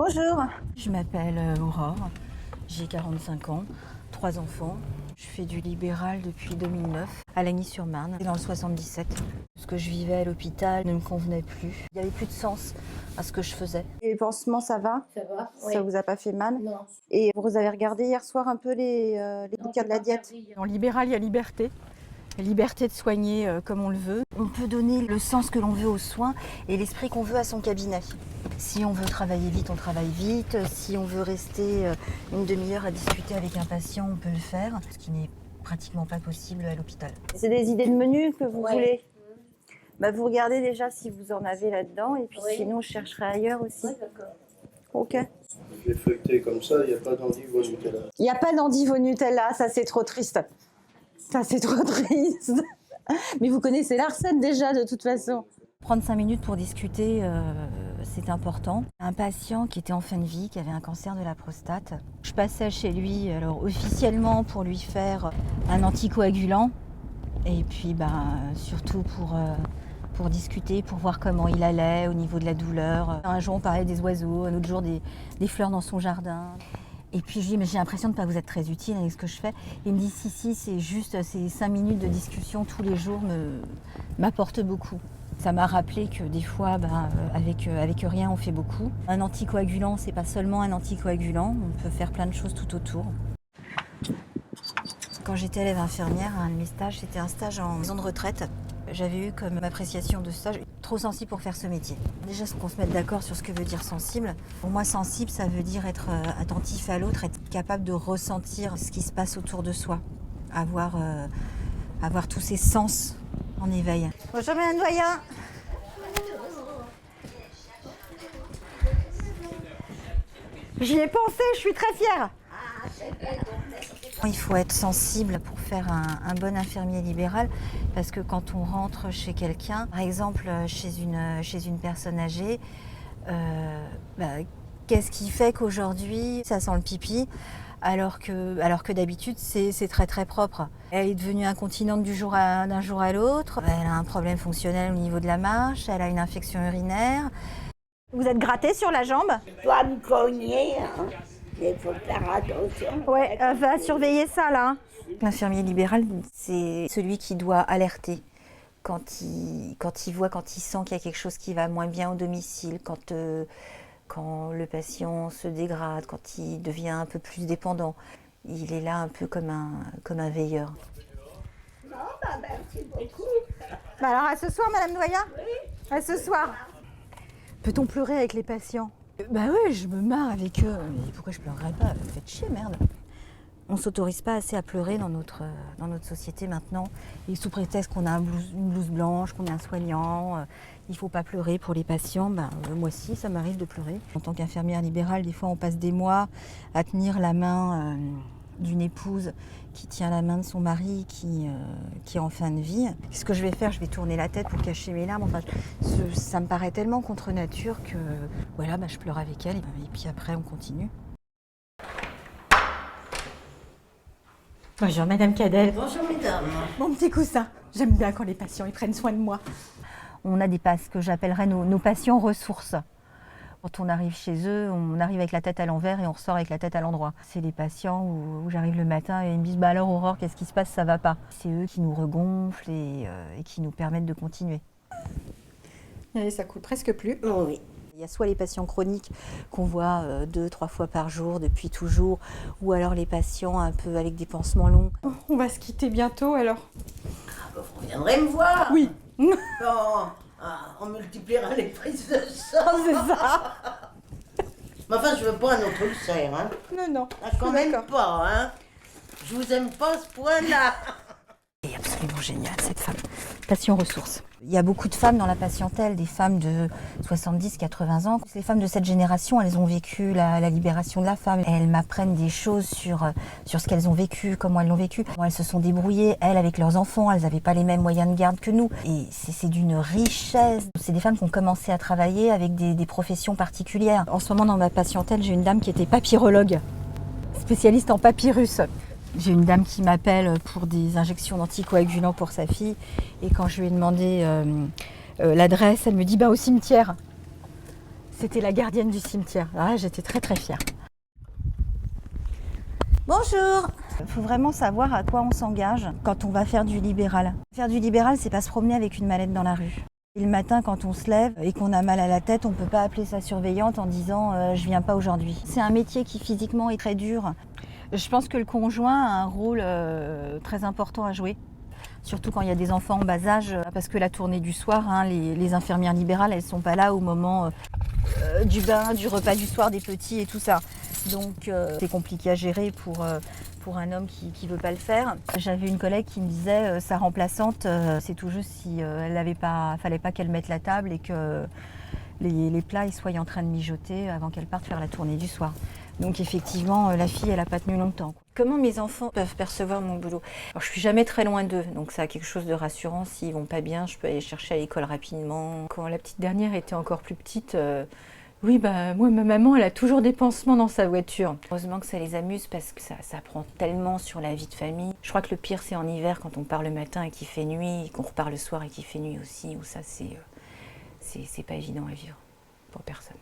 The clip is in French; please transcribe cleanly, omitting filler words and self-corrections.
Bonjour, je m'appelle Aurore, j'ai 45 ans, 3 enfants. Je fais du libéral depuis 2009 à Lagny-sur-Marne, dans le 77. Ce que je vivais à l'hôpital ne me convenait plus. Il n'y avait plus de sens à ce que je faisais. Et les pansements, ça va? Ça va? Ça vous a pas fait mal? Non. Et vous avez regardé hier soir un peu les bouquins de la diète? En libéral, il y a liberté. Liberté de soigner comme on le veut. On peut donner le sens que l'on veut aux soins et l'esprit qu'on veut à son cabinet. Si on veut travailler vite, on travaille vite. Si on veut rester une demi-heure à discuter avec un patient, on peut le faire, ce qui n'est pratiquement pas possible à l'hôpital. C'est des idées de menu que vous voulez? Vous regardez déjà si vous en avez là-dedans et puis sinon je chercherai ailleurs aussi. D'accord. Ok. Les feuilletés comme ça, il n'y a pas d'endive au Nutella. Il n'y a pas d'endive au Nutella, ça c'est trop triste. Ça c'est trop triste. Mais vous connaissez la recette déjà de toute façon. Prendre 5 minutes pour discuter, c'est important. Un patient qui était en fin de vie, qui avait un cancer de la prostate. Je passais chez lui alors officiellement pour lui faire un anticoagulant et puis surtout pour discuter, pour voir comment il allait au niveau de la douleur. Un jour on parlait des oiseaux, un autre jour des fleurs dans son jardin. Et puis je lui dis, mais j'ai l'impression de ne pas vous être très utile avec ce que je fais. Il me dit, si, c'est juste ces 5 minutes de discussion tous les jours m'apportent beaucoup. Ça m'a rappelé que des fois, avec rien, on fait beaucoup. Un anticoagulant, c'est pas seulement un anticoagulant, on peut faire plein de choses tout autour. Quand j'étais élève infirmière, un de mes stages, c'était un stage en maison de retraite. J'avais eu comme appréciation de stage trop sensible pour faire ce métier. Déjà, qu'on se mette d'accord sur ce que veut dire sensible. Pour moi, sensible, ça veut dire être attentif à l'autre, être capable de ressentir ce qui se passe autour de soi, avoir tous ses sens en éveil. Bonjour, madame Doyen. J'y ai pensé, je suis très fière. Il faut être sensible pour faire un bon infirmier libéral parce que quand on rentre chez quelqu'un, par exemple chez une personne âgée, qu'est-ce qui fait qu'aujourd'hui ça sent le pipi alors que d'habitude c'est très très propre. Elle est devenue incontinente d'un jour à l'autre, elle a un problème fonctionnel au niveau de la marche, elle a une infection urinaire. Vous êtes gratté sur la jambe? Pas me cogner, hein. Il faut faire attention. Ouais, va surveiller ça là. L'infirmier libéral, c'est celui qui doit alerter quand il sent qu'il y a quelque chose qui va moins bien au domicile, quand le patient se dégrade, quand il devient un peu plus dépendant. Il est là un peu comme un veilleur. Non, merci beaucoup. Alors à ce soir, madame Doyen? Oui. À ce soir. Peut-on pleurer avec les patients? Ouais, je me marre avec eux. Mais pourquoi je pleurerais pas? Faites chier, merde. On ne s'autorise pas assez à pleurer dans notre société maintenant. Et sous prétexte qu'on a une blouse blanche, qu'on est un soignant, il ne faut pas pleurer pour les patients. Moi aussi, ça m'arrive de pleurer. En tant qu'infirmière libérale, des fois, on passe des mois à tenir la main d'une épouse qui tient la main de son mari qui est en fin de vie. Ce que je vais faire, je vais tourner la tête pour cacher mes larmes. Enfin, ça me paraît tellement contre nature que voilà, je pleure avec elle et puis après on continue. Bonjour Madame Cadel. Bonjour mesdames. Mon petit coussin. J'aime bien quand les patients ils prennent soin de moi. On a ce que j'appellerais nos patients ressources. Quand on arrive chez eux, on arrive avec la tête à l'envers et on ressort avec la tête à l'endroit. C'est les patients où j'arrive le matin et ils me disent « alors Aurore, qu'est-ce qui se passe, ça va pas ?» C'est eux qui nous regonflent et qui nous permettent de continuer. Et ça coûte presque plus. Oh, oui. Il y a soit les patients chroniques qu'on voit 2-3 fois par jour depuis toujours, ou alors les patients un peu avec des pansements longs. On va se quitter bientôt alors. Vous reviendrez me voir. Oui. On multipliera les prises de sang. C'est ça. Mais enfin, je veux pas un autre ulcère, hein. Non. Quand même pas, hein. Je vous aime pas à ce point-là. C'est absolument génial cette femme. Patient ressources. Il y a beaucoup de femmes dans la patientèle, des femmes de 70-80 ans. Les femmes de cette génération, elles ont vécu la libération de la femme. Elles m'apprennent des choses sur ce qu'elles ont vécu, comment elles l'ont vécu. Elles se sont débrouillées, elles, avec leurs enfants. Elles n'avaient pas les mêmes moyens de garde que nous. Et c'est d'une richesse. C'est des femmes qui ont commencé à travailler avec des professions particulières. En ce moment, dans ma patientèle, j'ai une dame qui était papyrologue, spécialiste en papyrus. J'ai une dame qui m'appelle pour des injections d'anticoagulants pour sa fille. Et quand je lui ai demandé l'adresse, elle me dit au cimetière. C'était la gardienne du cimetière. Alors là, j'étais très très fière. Bonjour. Il faut vraiment savoir à quoi on s'engage quand on va faire du libéral. Faire du libéral, c'est pas se promener avec une mallette dans la rue. Et le matin, quand on se lève et qu'on a mal à la tête, on ne peut pas appeler sa surveillante en disant je viens pas aujourd'hui. C'est un métier qui physiquement est très dur. Je pense que le conjoint a un rôle très important à jouer. Surtout quand il y a des enfants en bas âge, parce que la tournée du soir, hein, les infirmières libérales, elles ne sont pas là au moment du bain, du repas du soir des petits et tout ça. Donc c'est compliqué à gérer pour un homme qui ne veut pas le faire. J'avais une collègue qui me disait sa remplaçante, c'est tout juste si fallait pas qu'elle mette la table et que les plats ils soient en train de mijoter avant qu'elle parte faire la tournée du soir. Donc effectivement, la fille, elle n'a pas tenu longtemps. Comment mes enfants peuvent percevoir mon boulot? Alors, je suis jamais très loin d'eux, donc ça a quelque chose de rassurant. S'ils vont pas bien, je peux aller chercher à l'école rapidement. Quand la petite dernière était encore plus petite, oui, moi, ma maman, elle a toujours des pansements dans sa voiture. Heureusement que ça les amuse parce que ça prend tellement sur la vie de famille. Je crois que le pire, c'est en hiver, quand on part le matin et qu'il fait nuit, et qu'on repart le soir et qu'il fait nuit aussi, où ça, c'est pas évident à vivre pour personne.